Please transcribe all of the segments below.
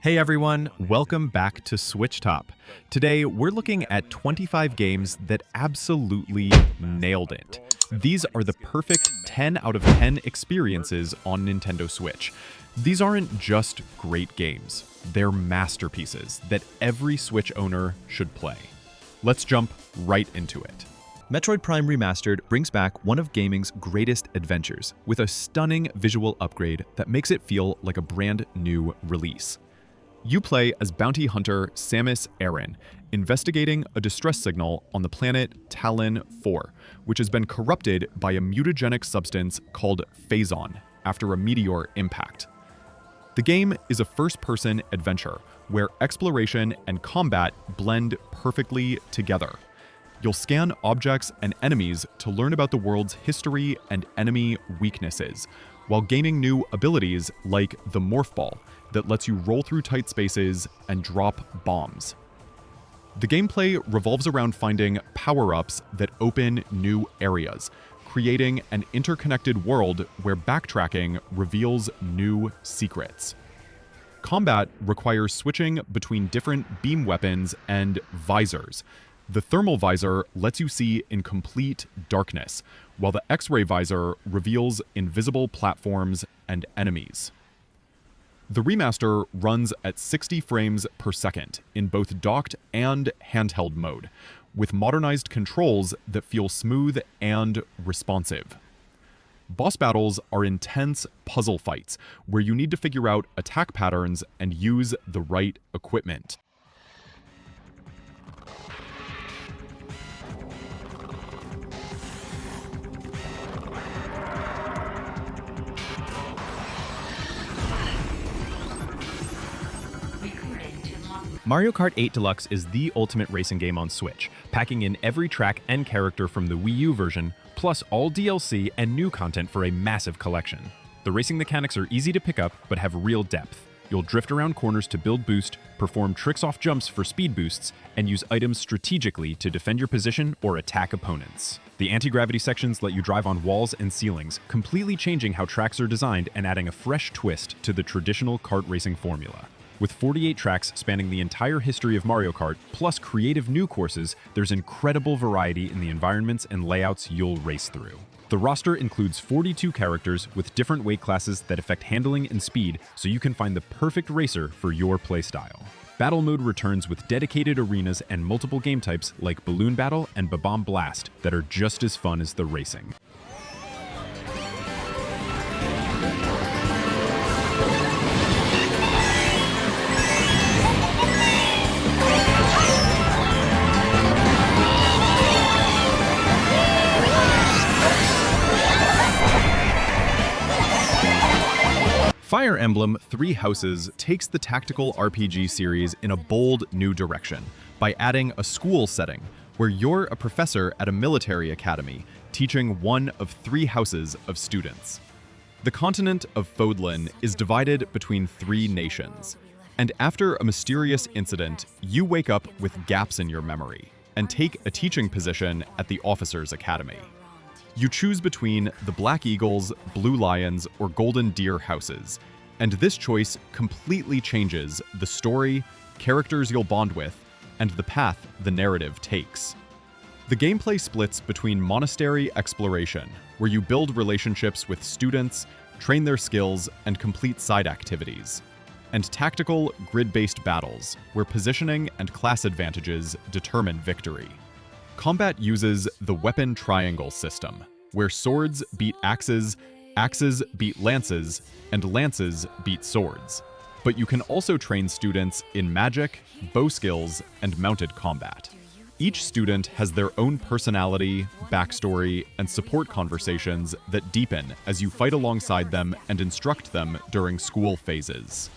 Hey everyone, welcome back to SwitchTop. Today, we're looking at 25 games that absolutely nailed it. These are the perfect 10 out of 10 experiences on Nintendo Switch. These aren't just great games, they're masterpieces that every Switch owner should play. Let's jump right into it. Metroid Prime Remastered brings back one of gaming's greatest adventures with a stunning visual upgrade that makes it feel like a brand new release. You play as bounty hunter Samus Aran, investigating a distress signal on the planet Talon 4, which has been corrupted by a mutagenic substance called Phazon after a meteor impact. The game is a first-person adventure where exploration and combat blend perfectly together. You'll scan objects and enemies to learn about the world's history and enemy weaknesses, while gaining new abilities like the Morph Ball that lets you roll through tight spaces and drop bombs. The gameplay revolves around finding power-ups that open new areas, creating an interconnected world where backtracking reveals new secrets. Combat requires switching between different beam weapons and visors. The thermal visor lets you see in complete darkness, while the X-ray visor reveals invisible platforms and enemies. The remaster runs at 60 frames per second in both docked and handheld mode, with modernized controls that feel smooth and responsive. Boss battles are intense puzzle fights where you need to figure out attack patterns and use the right equipment. Mario Kart 8 Deluxe is the ultimate racing game on Switch, packing in every track and character from the Wii U version, plus all DLC and new content for a massive collection. The racing mechanics are easy to pick up, but have real depth. You'll drift around corners to build boost, perform tricks off jumps for speed boosts, and use items strategically to defend your position or attack opponents. The anti-gravity sections let you drive on walls and ceilings, completely changing how tracks are designed and adding a fresh twist to the traditional kart racing formula. With 48 tracks spanning the entire history of Mario Kart, plus creative new courses, there's incredible variety in the environments and layouts you'll race through. The roster includes 42 characters with different weight classes that affect handling and speed, so you can find the perfect racer for your playstyle. Battle mode returns with dedicated arenas and multiple game types like Balloon Battle and Bob-omb Blast that are just as fun as the racing. Fire Emblem Three Houses takes the tactical RPG series in a bold new direction by adding a school setting where you're a professor at a military academy teaching one of three houses of students. The continent of Fodlan is divided between three nations, and after a mysterious incident, you wake up with gaps in your memory and take a teaching position at the Officers' Academy. You choose between the Black Eagles, Blue Lions, or Golden Deer houses, and this choice completely changes the story, characters you'll bond with, and the path the narrative takes. The gameplay splits between monastery exploration, where you build relationships with students, train their skills, and complete side activities, and tactical, grid-based battles, where positioning and class advantages determine victory. Combat uses the weapon triangle system, where swords beat axes, axes beat lances, and lances beat swords. But you can also train students in magic, bow skills, and mounted combat. Each student has their own personality, backstory, and support conversations that deepen as you fight alongside them and instruct them during school phases.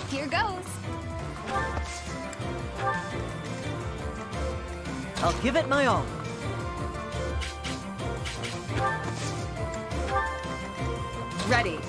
Here goes. I'll give it my all. Ready.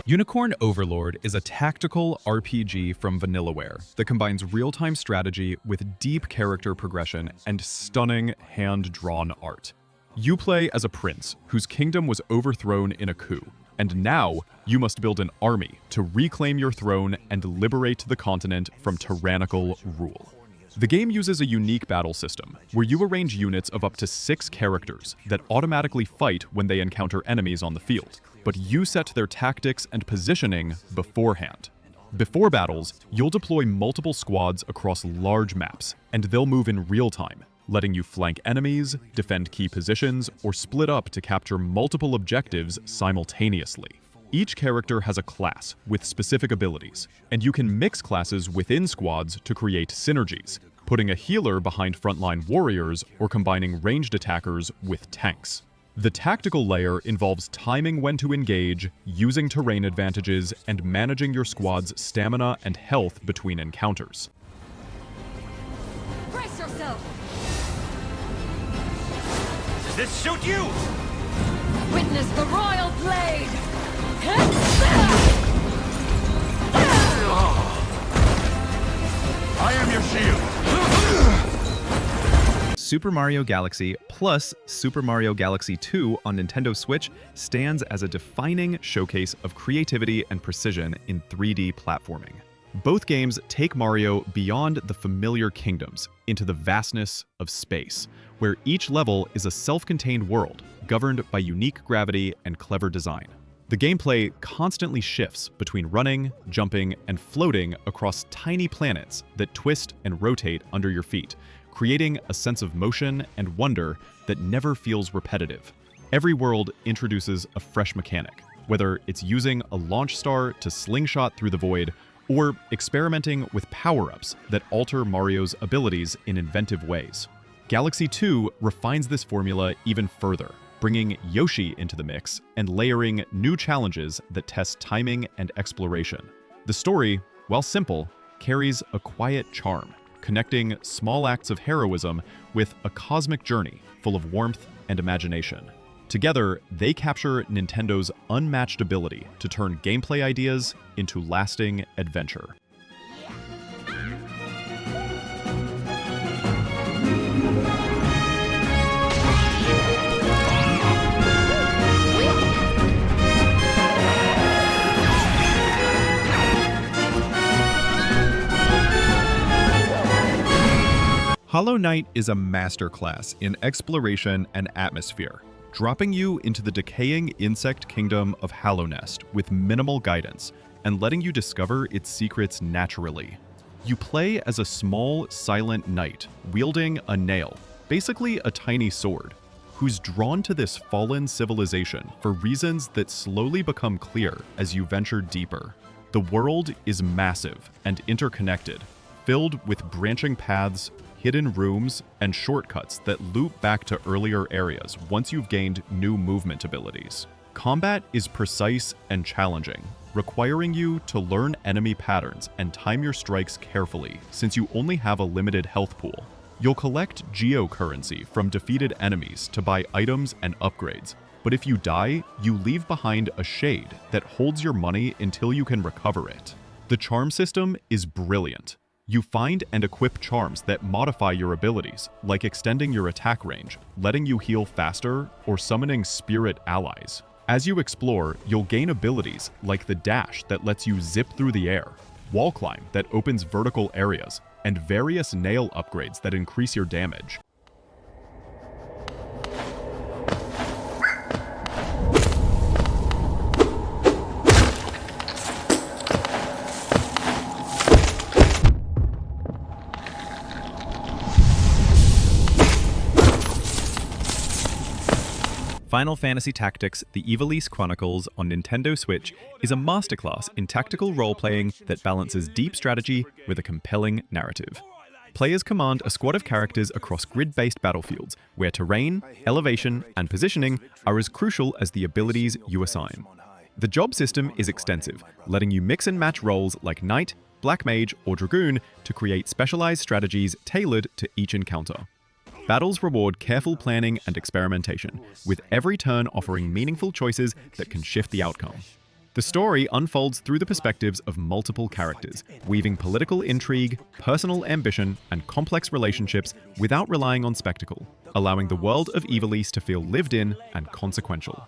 Unicorn Overlord is a tactical RPG from Vanillaware that combines real-time strategy with deep character progression and stunning hand-drawn art. You play as a prince whose kingdom was overthrown in a coup, and now you must build an army to reclaim your throne and liberate the continent from tyrannical rule. The game uses a unique battle system, where you arrange units of up to 6 characters that automatically fight when they encounter enemies on the field, but you set their tactics and positioning beforehand. Before battles, you'll deploy multiple squads across large maps, and they'll move in real time, letting you flank enemies, defend key positions, or split up to capture multiple objectives simultaneously. Each character has a class with specific abilities, and you can mix classes within squads to create synergies, putting a healer behind frontline warriors or combining ranged attackers with tanks. The tactical layer involves timing when to engage, using terrain advantages, and managing your squad's stamina and health between encounters. Brace yourself! Does this suit you? Witness the royal blade! I am your shield. Super Mario Galaxy plus Super Mario Galaxy 2 on Nintendo Switch stands as a defining showcase of creativity and precision in 3D platforming. Both games take Mario beyond the familiar kingdoms into the vastness of space, where each level is a self-contained world governed by unique gravity and clever design. The gameplay constantly shifts between running, jumping, and floating across tiny planets that twist and rotate under your feet, creating a sense of motion and wonder that never feels repetitive. Every world introduces a fresh mechanic, whether it's using a launch star to slingshot through the void, or experimenting with power-ups that alter Mario's abilities in inventive ways. Galaxy 2 refines this formula even further, bringing Yoshi into the mix and layering new challenges that test timing and exploration. The story, while simple, carries a quiet charm, connecting small acts of heroism with a cosmic journey full of warmth and imagination. Together, they capture Nintendo's unmatched ability to turn gameplay ideas into lasting adventure. Hollow Knight is a masterclass in exploration and atmosphere, dropping you into the decaying insect kingdom of Hallownest with minimal guidance and letting you discover its secrets naturally. You play as a small, silent knight wielding a nail, basically a tiny sword, who's drawn to this fallen civilization for reasons that slowly become clear as you venture deeper. The world is massive and interconnected, filled with branching paths, hidden rooms, and shortcuts that loop back to earlier areas once you've gained new movement abilities. Combat is precise and challenging, requiring you to learn enemy patterns and time your strikes carefully since you only have a limited health pool. You'll collect geocurrency from defeated enemies to buy items and upgrades, but if you die, you leave behind a shade that holds your money until you can recover it. The charm system is brilliant. You find and equip charms that modify your abilities, like extending your attack range, letting you heal faster, or summoning spirit allies. As you explore, you'll gain abilities like the dash that lets you zip through the air, wall climb that opens vertical areas, and various nail upgrades that increase your damage. Final Fantasy Tactics: The Ivalice Chronicles on Nintendo Switch is a masterclass in tactical role-playing that balances deep strategy with a compelling narrative. Players command a squad of characters across grid-based battlefields, where terrain, elevation, and positioning are as crucial as the abilities you assign. The job system is extensive, letting you mix and match roles like Knight, Black Mage, or Dragoon to create specialized strategies tailored to each encounter. Battles reward careful planning and experimentation, with every turn offering meaningful choices that can shift the outcome. The story unfolds through the perspectives of multiple characters, weaving political intrigue, personal ambition, and complex relationships without relying on spectacle, allowing the world of Ivalice to feel lived in and consequential.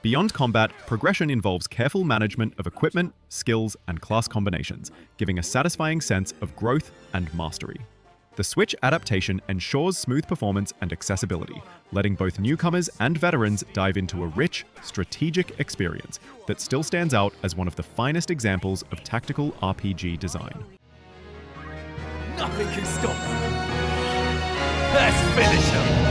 Beyond combat, progression involves careful management of equipment, skills, and class combinations, giving a satisfying sense of growth and mastery. The Switch adaptation ensures smooth performance and accessibility, letting both newcomers and veterans dive into a rich, strategic experience that still stands out as one of the finest examples of tactical RPG design. Nothing can stop me. Let's finish him.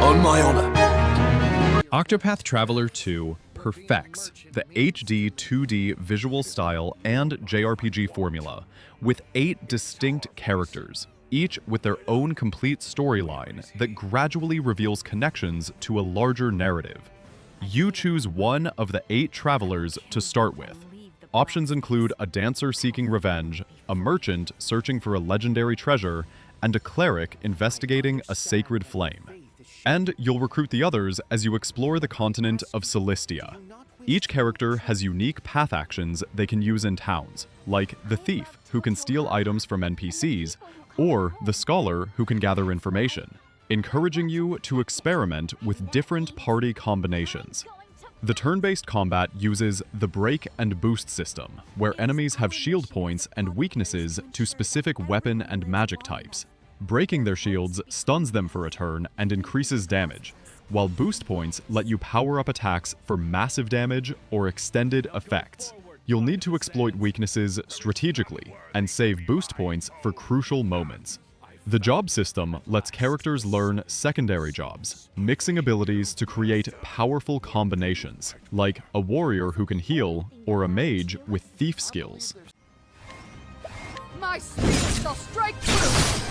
On my honor. Octopath Traveler 2 perfects the HD 2D visual style and JRPG formula with 8 distinct characters, each with their own complete storyline that gradually reveals connections to a larger narrative. You choose one of the 8 travelers to start with. Options include a dancer seeking revenge, a merchant searching for a legendary treasure, and a cleric investigating a sacred flame. And you'll recruit the others as you explore the continent of Celestia. Each character has unique path actions they can use in towns, like the thief, who can steal items from NPCs, or the scholar, who can gather information, encouraging you to experiment with different party combinations. The turn-based combat uses the break and boost system, where enemies have shield points and weaknesses to specific weapon and magic types. Breaking their shields stuns them for a turn and increases damage, while boost points let you power up attacks for massive damage or extended effects. You'll need to exploit weaknesses strategically and save boost points for crucial moments. The job system lets characters learn secondary jobs, mixing abilities to create powerful combinations, like a warrior who can heal or a mage with thief skills. My spear shall strike through!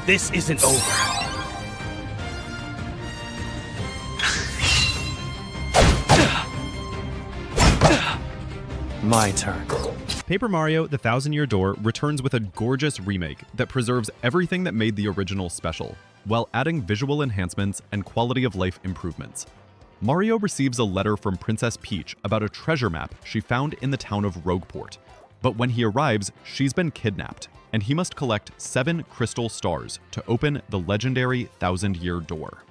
This isn't over. My turn. Paper Mario: The Thousand-Year Door returns with a gorgeous remake that preserves everything that made the original special, while adding visual enhancements and quality-of-life improvements. Mario receives a letter from Princess Peach about a treasure map she found in the town of Rogueport. But when he arrives, she's been kidnapped, and he must collect 7 crystal stars to open the legendary Thousand-Year Door.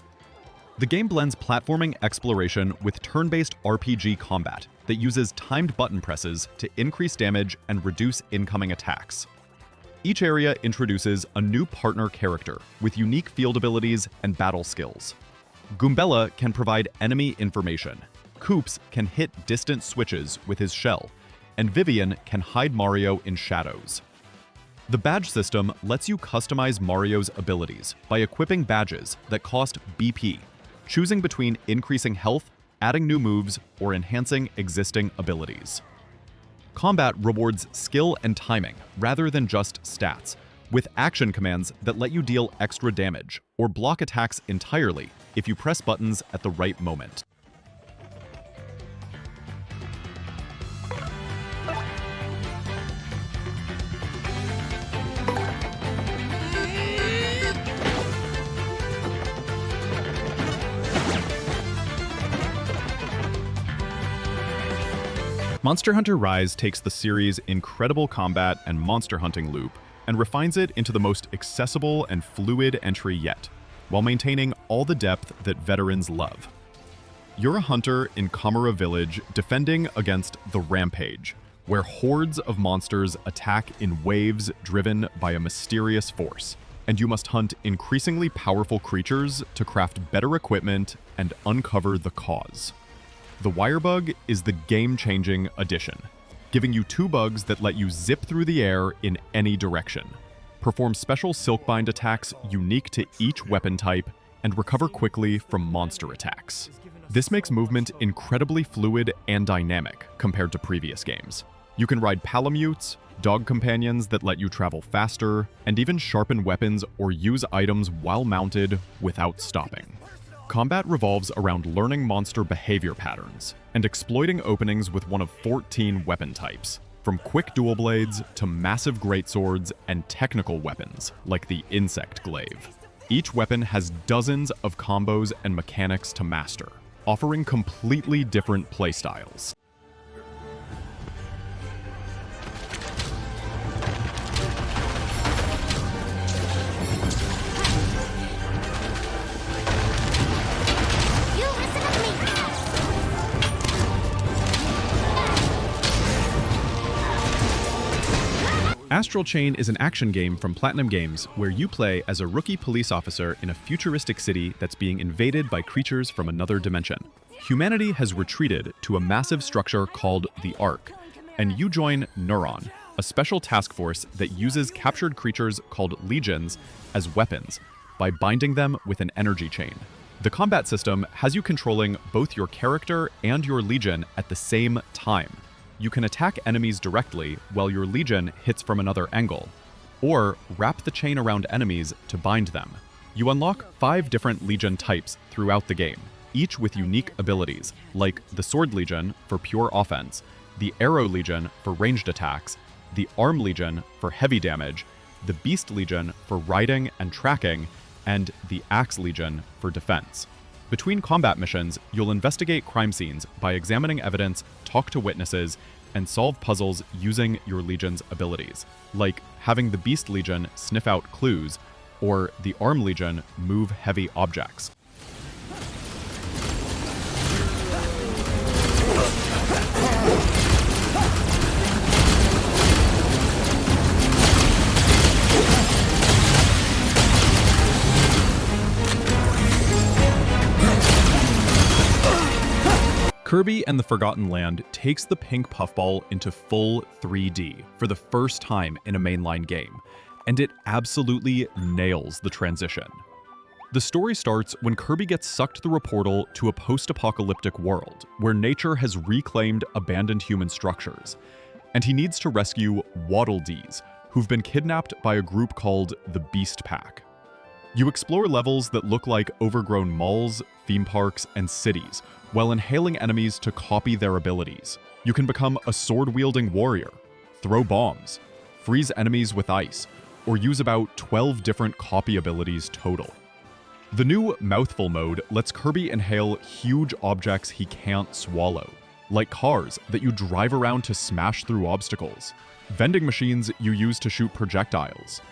The game blends platforming exploration with turn-based RPG combat that uses timed button presses to increase damage and reduce incoming attacks. Each area introduces a new partner character with unique field abilities and battle skills. Goombella can provide enemy information, Koops can hit distant switches with his shell, and Vivian can hide Mario in shadows. The badge system lets you customize Mario's abilities by equipping badges that cost BP, choosing between increasing health, adding new moves, or enhancing existing abilities. Combat rewards skill and timing rather than just stats, with action commands that let you deal extra damage or block attacks entirely if you press buttons at the right moment. Monster Hunter Rise takes the series' incredible combat and monster hunting loop and refines it into the most accessible and fluid entry yet, while maintaining all the depth that veterans love. You're a hunter in Kamara Village defending against the Rampage, where hordes of monsters attack in waves driven by a mysterious force, and you must hunt increasingly powerful creatures to craft better equipment and uncover the cause. The Wirebug is the game-changing addition, giving you 2 bugs that let you zip through the air in any direction, perform special Silkbind attacks unique to each weapon type, and recover quickly from monster attacks. This makes movement incredibly fluid and dynamic compared to previous games. You can ride Palamutes, dog companions that let you travel faster, and even sharpen weapons or use items while mounted without stopping. Combat revolves around learning monster behavior patterns and exploiting openings with one of 14 weapon types, from quick dual blades to massive greatswords and technical weapons like the insect glaive. Each weapon has dozens of combos and mechanics to master, offering completely different playstyles. Astral Chain is an action game from Platinum Games where you play as a rookie police officer in a futuristic city that's being invaded by creatures from another dimension. Humanity has retreated to a massive structure called the Ark, and you join Neuron, a special task force that uses captured creatures called legions as weapons by binding them with an energy chain. The combat system has you controlling both your character and your legion at the same time. You can attack enemies directly while your legion hits from another angle, or wrap the chain around enemies to bind them. You unlock 5 different legion types throughout the game, each with unique abilities, like the Sword Legion for pure offense, the Arrow Legion for ranged attacks, the Arm Legion for heavy damage, the Beast Legion for riding and tracking, and the Axe Legion for defense. Between combat missions, you'll investigate crime scenes by examining evidence, talk to witnesses, and solve puzzles using your Legion's abilities, like having the Beast Legion sniff out clues, or the Arm Legion move heavy objects. Kirby and the Forgotten Land takes the pink puffball into full 3D for the first time in a mainline game, and it absolutely nails the transition. The story starts when Kirby gets sucked through a portal to a post-apocalyptic world where nature has reclaimed abandoned human structures, and he needs to rescue Waddle Dees, who've been kidnapped by a group called the Beast Pack. You explore levels that look like overgrown malls, theme parks, and cities, while inhaling enemies to copy their abilities. You can become a sword-wielding warrior, throw bombs, freeze enemies with ice, or use about 12 different copy abilities total. The new Mouthful mode lets Kirby inhale huge objects he can't swallow, like cars that you drive around to smash through obstacles, vending machines you use to shoot projectiles,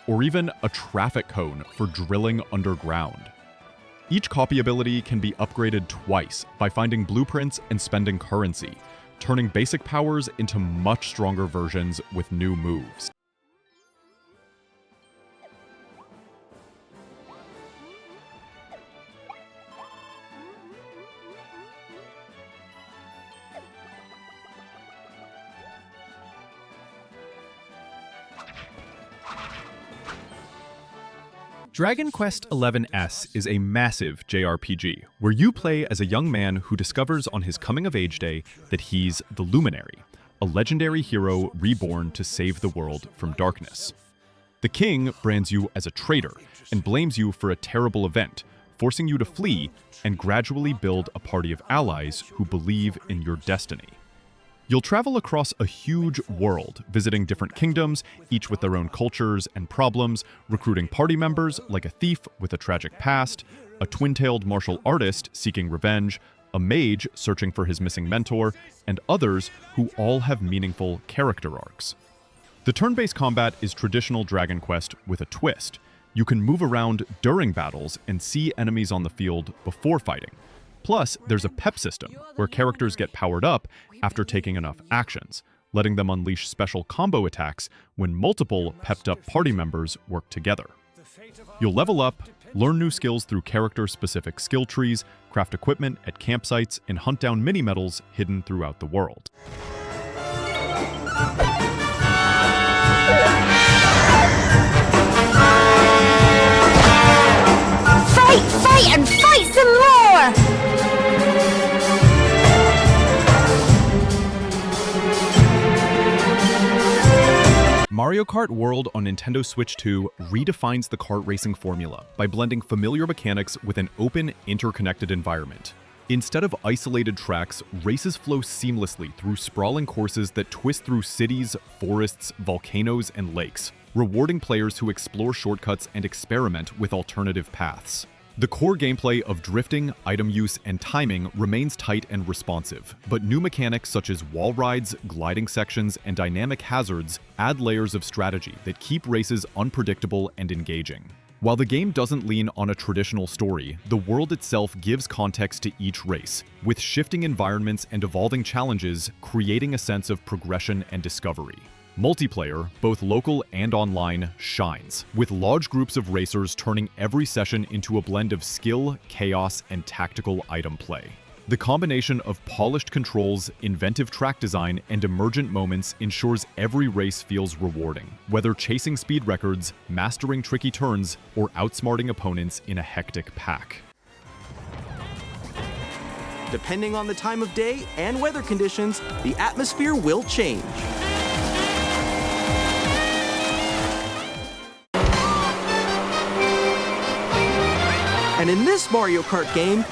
or even a traffic cone for drilling underground. Each copy ability can be upgraded twice by finding blueprints and spending currency, turning basic powers into much stronger versions with new moves. Dragon Quest XI-S is a massive JRPG, where you play as a young man who discovers on his coming-of-age day that he's the Luminary, a legendary hero reborn to save the world from darkness. The king brands you as a traitor and blames you for a terrible event, forcing you to flee and gradually build a party of allies who believe in your destiny. You'll travel across a huge world, visiting different kingdoms, each with their own cultures and problems, recruiting party members like a thief with a tragic past, a twin-tailed martial artist seeking revenge, a mage searching for his missing mentor, and others who all have meaningful character arcs. The turn-based combat is traditional Dragon Quest with a twist. You can move around during battles and see enemies on the field before fighting. Plus, there's a pep system, where characters get powered up after taking enough actions, letting them unleash special combo attacks when multiple pepped-up party members work together. You'll level up, learn new skills through character-specific skill trees, craft equipment at campsites, and hunt down mini-medals hidden throughout the world. Fight, and fight some more! Mario Mario Kart World on Nintendo Switch 2 redefines the kart racing formula by blending familiar mechanics with an open, interconnected environment. Instead of isolated tracks, races flow seamlessly through sprawling courses that twist through cities, forests, volcanoes, and lakes, rewarding players who explore shortcuts and experiment with alternative paths. The core gameplay of drifting, item use, and timing remains tight and responsive, but new mechanics such as wall rides, gliding sections, and dynamic hazards add layers of strategy that keep races unpredictable and engaging. While the game doesn't lean on a traditional story, the world itself gives context to each race, with shifting environments and evolving challenges creating a sense of progression and discovery. Multiplayer, both local and online, shines, with large groups of racers turning every session into a blend of skill, chaos, and tactical item play. The combination of polished controls, inventive track design, and emergent moments ensures every race feels rewarding, whether chasing speed records, mastering tricky turns, or outsmarting opponents in a hectic pack. Depending on the time of day and weather conditions, the atmosphere will change. And in this Mario Kart game,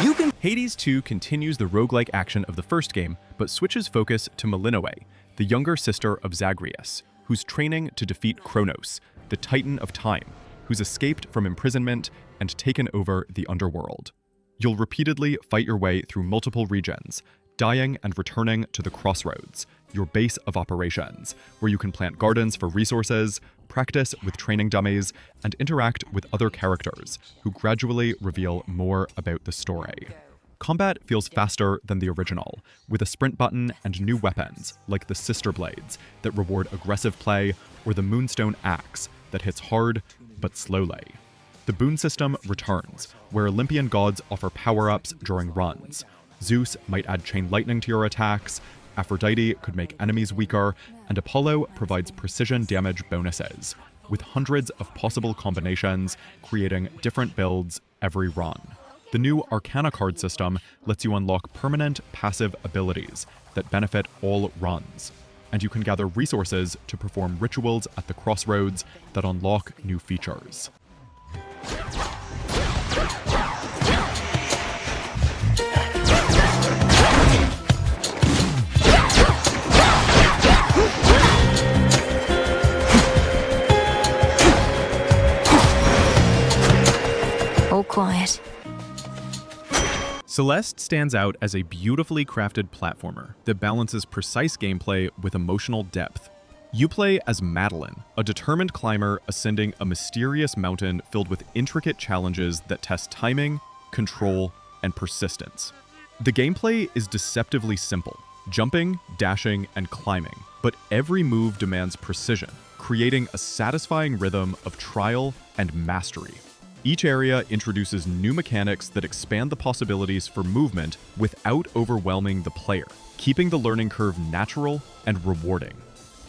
you can... Hades 2 continues the roguelike action of the first game, but switches focus to Malinoe, the younger sister of Zagreus, who's training to defeat Kronos, the Titan of Time, who's escaped from imprisonment and taken over the underworld. You'll repeatedly fight your way through multiple regions, dying and returning to the Crossroads, your base of operations, where you can plant gardens for resources, practice with training dummies, and interact with other characters who gradually reveal more about the story. Combat feels faster than the original, with a sprint button and new weapons like the Sister Blades that reward aggressive play, or the Moonstone Axe that hits hard but slowly. The boon system returns, where Olympian gods offer power-ups during runs. Zeus might add chain lightning to your attacks, Aphrodite could make enemies weaker, and Apollo provides precision damage bonuses, with hundreds of possible combinations, creating different builds every run. The new Arcana card system lets you unlock permanent passive abilities that benefit all runs, and you can gather resources to perform rituals at the Crossroads that unlock new features. All quiet. Celeste stands out as a beautifully crafted platformer that balances precise gameplay with emotional depth. You play as Madeline, a determined climber ascending a mysterious mountain filled with intricate challenges that test timing, control, and persistence. The gameplay is deceptively simple, jumping, dashing, and climbing, but every move demands precision, creating a satisfying rhythm of trial and mastery. Each area introduces new mechanics that expand the possibilities for movement without overwhelming the player, keeping the learning curve natural and rewarding.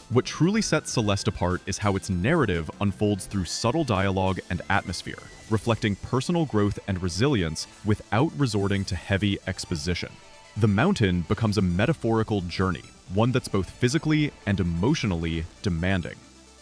What truly sets Celeste apart is how its narrative unfolds through subtle dialogue and atmosphere, reflecting personal growth and resilience without resorting to heavy exposition. The mountain becomes a metaphorical journey, one that's both physically and emotionally demanding.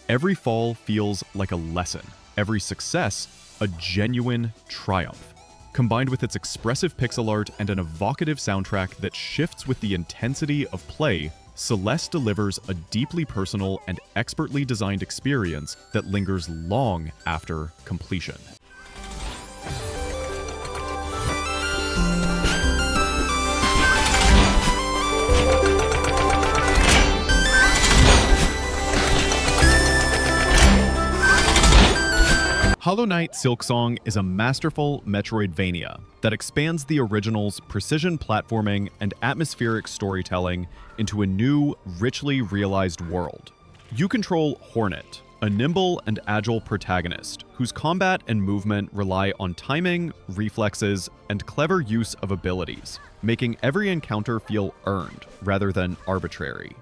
Every fall feels like a lesson, every success a genuine triumph. Combined with its expressive pixel art and an evocative soundtrack that shifts with the intensity of play, Celeste delivers a deeply personal and expertly designed experience that lingers long after completion. Hollow Knight Silksong is a masterful Metroidvania that expands the original's precision platforming and atmospheric storytelling into a new, richly realized world. You control Hornet, a nimble and agile protagonist whose combat and movement rely on timing, reflexes, and clever use of abilities, making every encounter feel earned rather than arbitrary.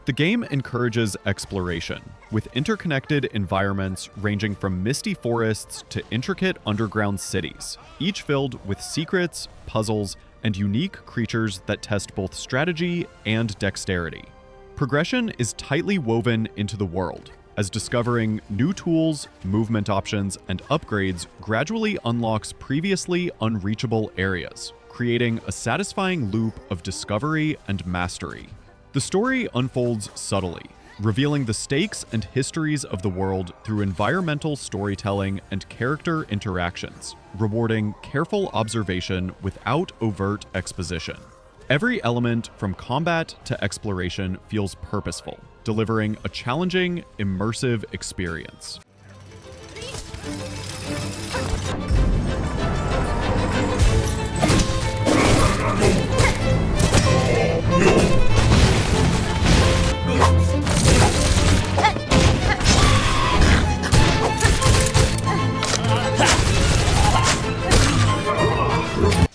The game encourages exploration, with interconnected environments ranging from misty forests to intricate underground cities, each filled with secrets, puzzles, and unique creatures that test both strategy and dexterity. Progression is tightly woven into the world, as discovering new tools, movement options, and upgrades gradually unlocks previously unreachable areas, creating a satisfying loop of discovery and mastery. The story unfolds subtly, revealing the stakes and histories of the world through environmental storytelling and character interactions, rewarding careful observation without overt exposition. Every element from combat to exploration feels purposeful, delivering a challenging, immersive experience.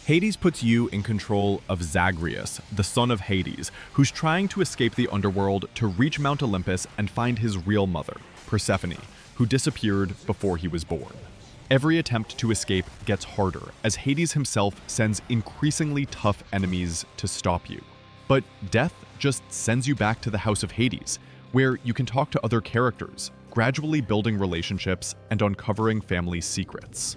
Hades puts you in control of Zagreus, the son of Hades, who's trying to escape the underworld to reach Mount Olympus and find his real mother, Persephone, who disappeared before he was born. Every attempt to escape gets harder, as Hades himself sends increasingly tough enemies to stop you. But death just sends you back to the House of Hades, where you can talk to other characters, gradually building relationships and uncovering family secrets.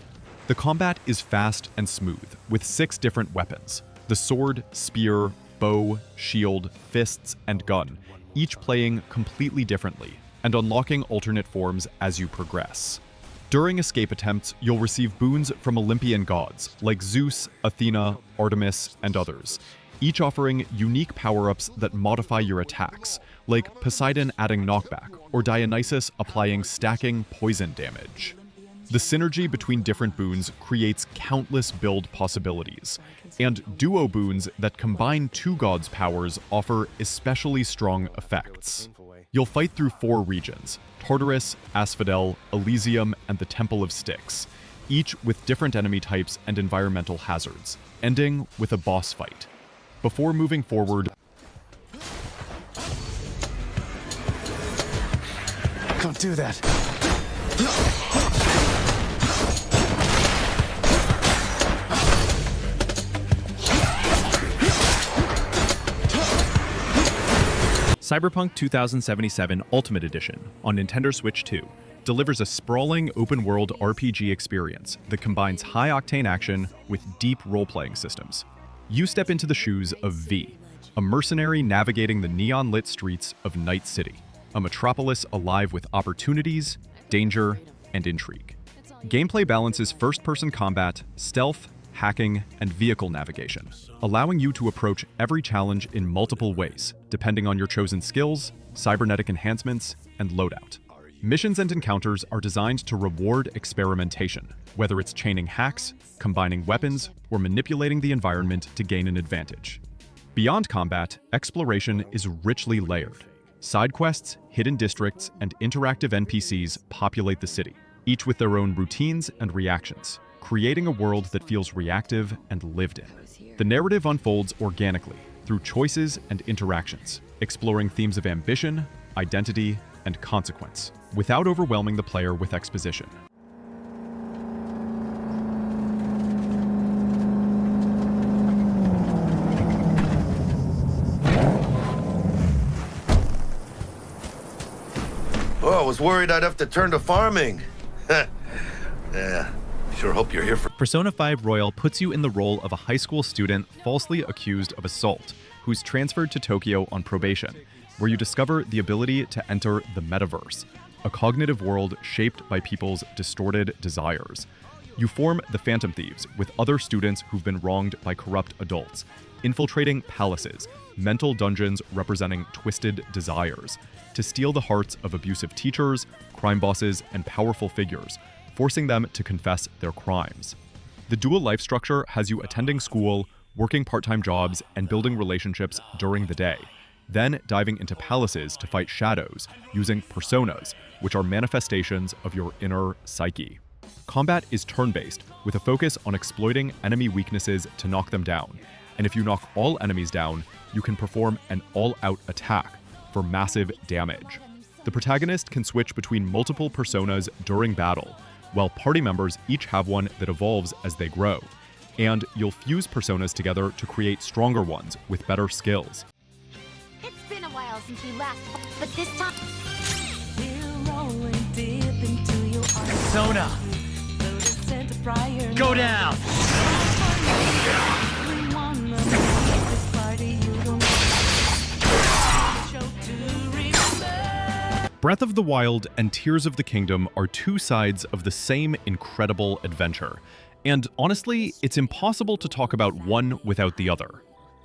The combat is fast and smooth, with 6 different weapons: the sword, spear, bow, shield, fists, and gun, each playing completely differently, and unlocking alternate forms as you progress. During escape attempts, you'll receive boons from Olympian gods, like Zeus, Athena, Artemis, and others, each offering unique power-ups that modify your attacks, like Poseidon adding knockback, or Dionysus applying stacking poison damage. The synergy between different boons creates countless build possibilities, and duo boons that combine 2 gods' powers offer especially strong effects. You'll fight through 4 regions: Tartarus, Asphodel, Elysium, and the Temple of Styx, each with different enemy types and environmental hazards, ending with a boss fight. Before moving forward, Don't do that. Cyberpunk 2077 Ultimate Edition on Nintendo Switch 2 delivers a sprawling open-world RPG experience that combines high-octane action with deep role-playing systems. You step into the shoes of V, a mercenary navigating the neon-lit streets of Night City, a metropolis alive with opportunities, danger, and intrigue. Gameplay balances first-person combat, stealth, hacking, and vehicle navigation, allowing you to approach every challenge in multiple ways, depending on your chosen skills, cybernetic enhancements, and loadout. Missions and encounters are designed to reward experimentation, whether it's chaining hacks, combining weapons, or manipulating the environment to gain an advantage. Beyond combat, exploration is richly layered. Side quests, hidden districts, and interactive NPCs populate the city, each with their own routines and reactions, creating a world that feels reactive and lived in. The narrative unfolds organically through choices and interactions, exploring themes of ambition, identity, and consequence, without overwhelming the player with exposition. Oh, I was worried I'd have to turn to farming. Yeah, sure hope you're here for... Persona 5 Royal puts you in the role of a high school student falsely accused of assault, who's transferred to Tokyo on probation, where you discover the ability to enter the metaverse, a cognitive world shaped by people's distorted desires. You form the Phantom Thieves with other students who've been wronged by corrupt adults, infiltrating palaces, mental dungeons representing twisted desires, to steal the hearts of abusive teachers, crime bosses, and powerful figures, forcing them to confess their crimes. The dual life structure has you attending school, working part-time jobs, and building relationships during the day, then diving into palaces to fight shadows, using personas, which are manifestations of your inner psyche. Combat is turn-based, with a focus on exploiting enemy weaknesses to knock them down, and if you knock all enemies down, you can perform an all-out attack for massive damage. The protagonist can switch between multiple personas during battle, while party members each have one that evolves as they grow, and you'll fuse personas together to create stronger ones with better skills. It's been a while since we last, but this time. Sona, go down! Breath of the Wild and Tears of the Kingdom are two sides of the same incredible adventure. And honestly, it's impossible to talk about one without the other.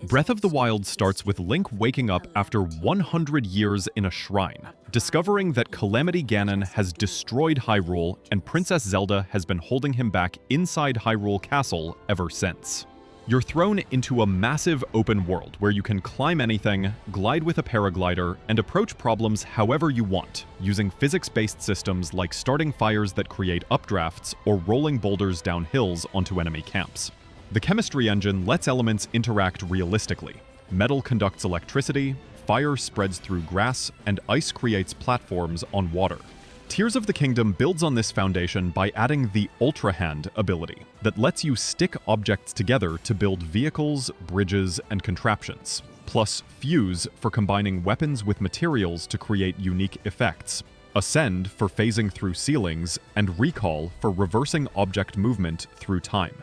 Breath of the Wild starts with Link waking up after 100 years in a shrine, discovering that Calamity Ganon has destroyed Hyrule and Princess Zelda has been holding him back inside Hyrule Castle ever since. You're thrown into a massive open world where you can climb anything, glide with a paraglider, and approach problems however you want, using physics-based systems like starting fires that create updrafts or rolling boulders down hills onto enemy camps. The chemistry engine lets elements interact realistically. Metal conducts electricity, fire spreads through grass, and ice creates platforms on water. Tears of the Kingdom builds on this foundation by adding the Ultra Hand ability that lets you stick objects together to build vehicles, bridges, and contraptions, plus Fuse for combining weapons with materials to create unique effects, Ascend for phasing through ceilings, and Recall for reversing object movement through time.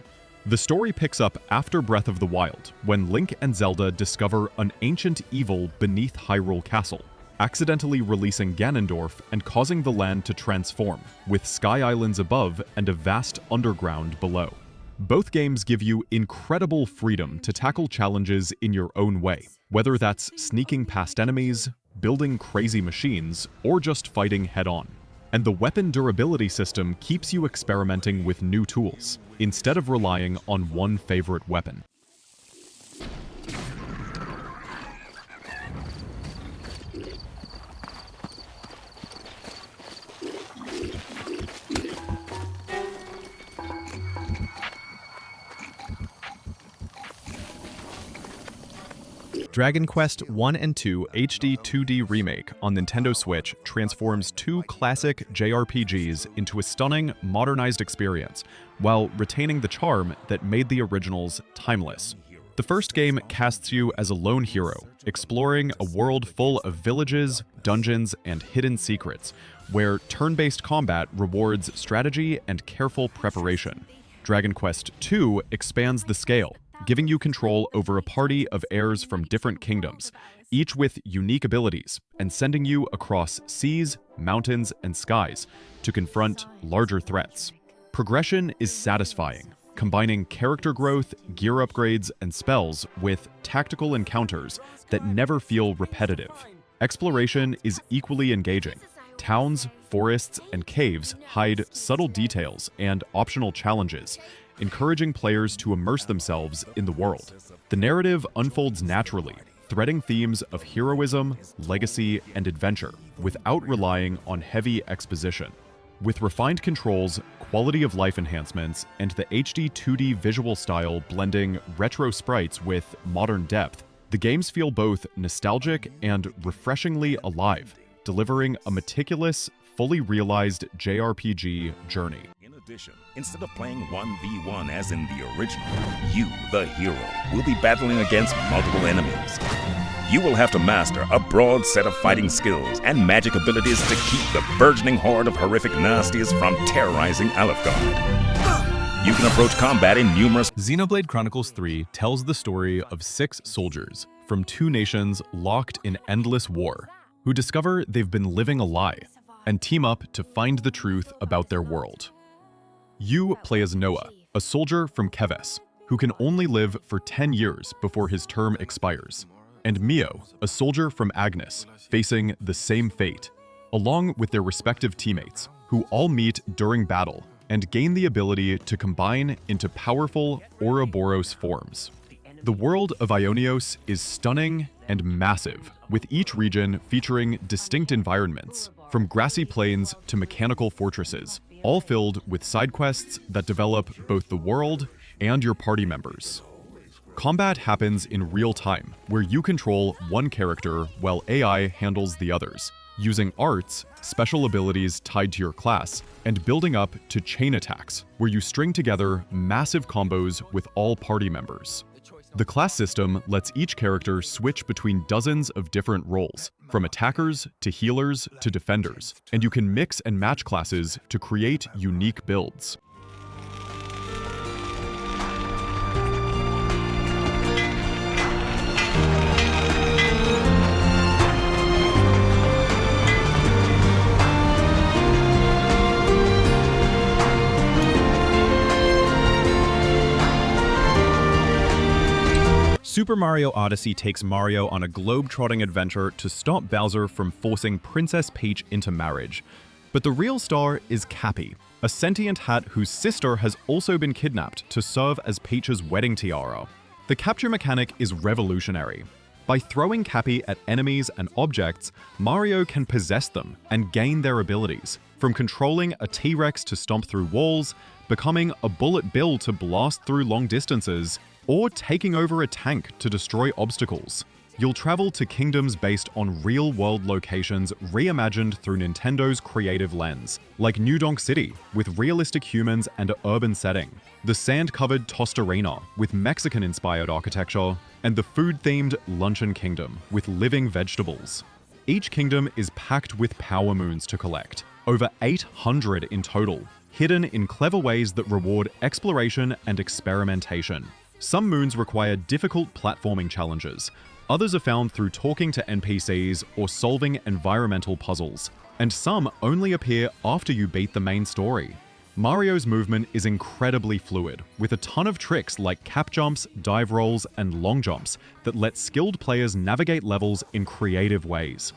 The story picks up after Breath of the Wild, when Link and Zelda discover an ancient evil beneath Hyrule Castle, accidentally releasing Ganondorf and causing the land to transform, with sky islands above and a vast underground below. Both games give you incredible freedom to tackle challenges in your own way, whether that's sneaking past enemies, building crazy machines, or just fighting head-on. And the weapon durability system keeps you experimenting with new tools, instead of relying on one favorite weapon. Dragon Quest I and II HD 2D Remake on Nintendo Switch transforms two classic JRPGs into a stunning, modernized experience, while retaining the charm that made the originals timeless. The first game casts you as a lone hero, exploring a world full of villages, dungeons, and hidden secrets, where turn-based combat rewards strategy and careful preparation. Dragon Quest II expands the scale, giving you control over a party of heirs from different kingdoms, each with unique abilities, and sending you across seas, mountains, and skies to confront larger threats. Progression is satisfying, combining character growth, gear upgrades, and spells with tactical encounters that never feel repetitive. Exploration is equally engaging. Towns, forests, and caves hide subtle details and optional challenges, encouraging players to immerse themselves in the world. The narrative unfolds naturally, threading themes of heroism, legacy, and adventure, without relying on heavy exposition. With refined controls, quality of life enhancements, and the HD 2D visual style blending retro sprites with modern depth, the games feel both nostalgic and refreshingly alive, delivering a meticulous, fully realized JRPG journey. In addition, instead of playing 1v1 as in the original, you, the hero, will be battling against multiple enemies. You will have to master a broad set of fighting skills and magic abilities to keep the burgeoning horde of horrific nasties from terrorizing Alefgard. You can approach combat in numerous... Xenoblade Chronicles 3 tells the story of 6 soldiers from 2 nations locked in endless war, who discover they've been living a lie and team up to find the truth about their world. You play as Noah, a soldier from Keves, who can only live for 10 years before his term expires, and Mio, a soldier from Agnes, facing the same fate, along with their respective teammates, who all meet during battle and gain the ability to combine into powerful Ouroboros forms. The world of Ionios is stunning and massive, with each region featuring distinct environments, from grassy plains to mechanical fortresses, all filled with side quests that develop both the world and your party members. Combat happens in real time, where you control one character while AI handles the others, using arts, special abilities tied to your class, and building up to chain attacks, where you string together massive combos with all party members. The class system lets each character switch between dozens of different roles, from attackers to healers to defenders, and you can mix and match classes to create unique builds. Super Mario Odyssey takes Mario on a globe-trotting adventure to stop Bowser from forcing Princess Peach into marriage. But the real star is Cappy, a sentient hat whose sister has also been kidnapped to serve as Peach's wedding tiara. The capture mechanic is revolutionary. By throwing Cappy at enemies and objects, Mario can possess them and gain their abilities, from controlling a T-Rex to stomp through walls, becoming a Bullet Bill to blast through long distances, or taking over a tank to destroy obstacles. You'll travel to kingdoms based on real-world locations reimagined through Nintendo's creative lens, like New Donk City, with realistic humans and an urban setting, the sand-covered Tostarena, with Mexican-inspired architecture, and the food-themed Luncheon Kingdom, with living vegetables. Each kingdom is packed with power moons to collect, over 800 in total, hidden in clever ways that reward exploration and experimentation. Some moons require difficult platforming challenges. Others are found through talking to NPCs or solving environmental puzzles. And some only appear after you beat the main story. Mario's movement is incredibly fluid, with a ton of tricks like cap jumps, dive rolls, and long jumps that let skilled players navigate levels in creative ways.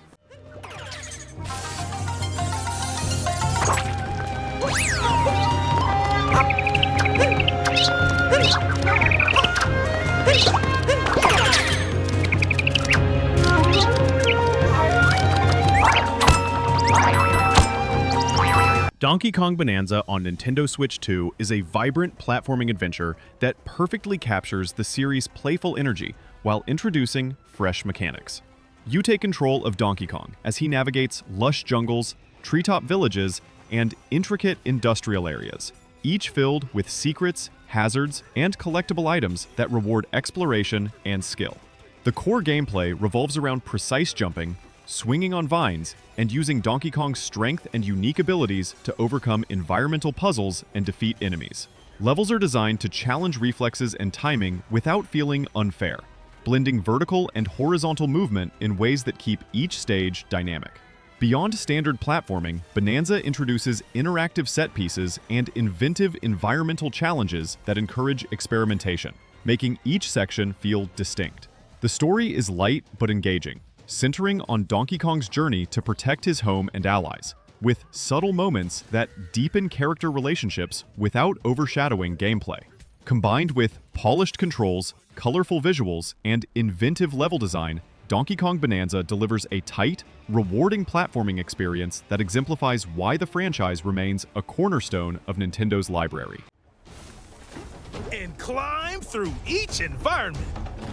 Donkey Kong Bananza on Nintendo Switch 2 is a vibrant platforming adventure that perfectly captures the series' playful energy while introducing fresh mechanics. You take control of Donkey Kong as he navigates lush jungles, treetop villages, and intricate industrial areas, each filled with secrets, hazards, and collectible items that reward exploration and skill. The core gameplay revolves around precise jumping, swinging on vines, and using Donkey Kong's strength and unique abilities to overcome environmental puzzles and defeat enemies. Levels are designed to challenge reflexes and timing without feeling unfair, blending vertical and horizontal movement in ways that keep each stage dynamic. Beyond standard platforming, Bananza introduces interactive set pieces and inventive environmental challenges that encourage experimentation, making each section feel distinct. The story is light but engaging, centering on Donkey Kong's journey to protect his home and allies, with subtle moments that deepen character relationships without overshadowing gameplay. Combined with polished controls, colorful visuals, and inventive level design, Donkey Kong Bananza delivers a tight, rewarding platforming experience that exemplifies why the franchise remains a cornerstone of Nintendo's library. And climb through each environment.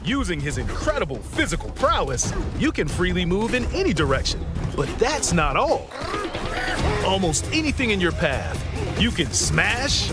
Using his incredible physical prowess, you can freely move in any direction. But that's not all. Almost anything in your path, you can smash,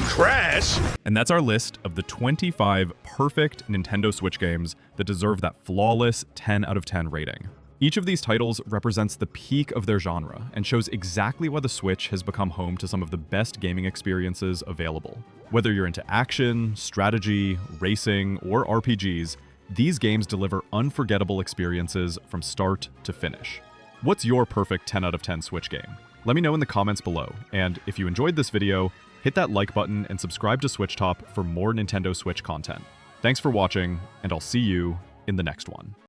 crash. And that's our list of the 25 perfect Nintendo Switch games that deserve that flawless 10 out of 10 rating. Each of these titles represents the peak of their genre and shows exactly why the Switch has become home to some of the best gaming experiences available. Whether you're into action, strategy, racing, or RPGs, these games deliver unforgettable experiences from start to finish. What's your perfect 10 out of 10 Switch game? Let me know in the comments below, and if you enjoyed this video, hit that like button and subscribe to SwitchTop for more Nintendo Switch content. Thanks for watching, and I'll see you in the next one.